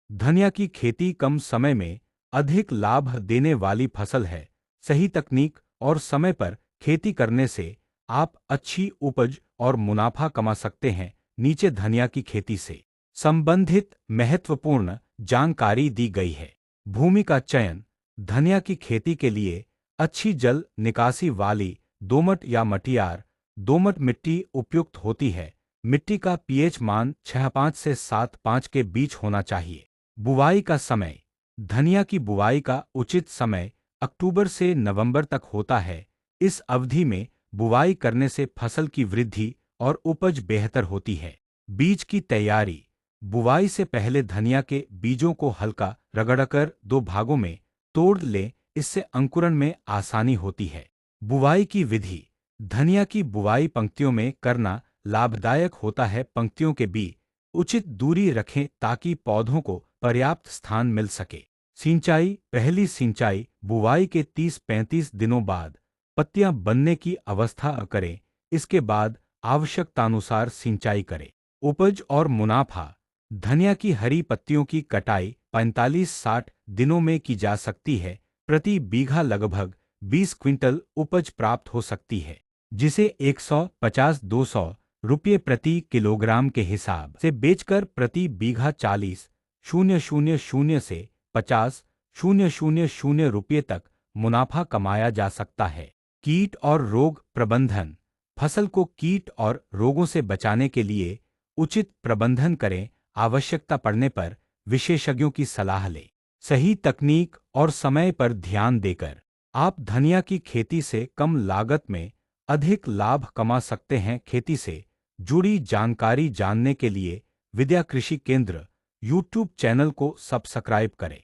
धनिया की खेती कम समय में अधिक लाभ देने वाली फसल है। सही तकनीक और समय पर खेती करने से आप अच्छी उपज और मुनाफा कमा सकते हैं। नीचे धनिया की खेती से संबंधित महत्वपूर्ण जानकारी दी गई है। भूमि का चयन। धनिया की खेती के लिए अच्छी जल निकासी वाली दोमट या मटियार दोमट मिट्टी उपयुक्त होती है। मिट्टी का पीएच मान 6.5 से 7.5 के बीच होना चाहिए। बुवाई का समय। धनिया की बुवाई का उचित समय अक्टूबर से नवंबर तक होता है। इस अवधि में बुवाई करने से फसल की वृद्धि और उपज बेहतर होती है। बीज की तैयारी। बुवाई से पहले धनिया के बीजों को हल्का रगड़कर 2 भागों में तोड़ लें, इससे अंकुरण में आसानी होती है। बुवाई की विधि। धनिया की बुवाई पंक्तियों में करना लाभदायक होता है। पंक्तियों के बीच उचित दूरी रखें ताकि पौधों को पर्याप्त स्थान मिल सके। सिंचाई। पहली सिंचाई बुवाई के 30-35 दिनों बाद पत्तियां बनने की अवस्था करें। इसके बाद आवश्यकतानुसार सिंचाई करें। उपज और मुनाफा। धनिया की हरी पत्तियों की कटाई 45-60 दिनों में की जा सकती है। प्रति बीघा लगभग 20 क्विंटल उपज प्राप्त हो सकती है, जिसे 150-200 रुपये प्रति किलोग्राम के हिसाब से बेचकर प्रति बीघा 40,000 से 50,000 रुपये तक मुनाफा कमाया जा सकता है। कीट और रोग प्रबंधन। फसल को कीट और रोगों से बचाने के लिए उचित प्रबंधन करें। आवश्यकता पड़ने पर विशेषज्ञों की सलाह लें। सही तकनीक और समय पर ध्यान देकर आप धनिया की खेती से कम लागत में अधिक लाभ कमा सकते हैं। खेती से जुड़ी जानकारी जानने के लिए विद्या कृषि केंद्र यूट्यूब चैनल को सब्सक्राइब करें।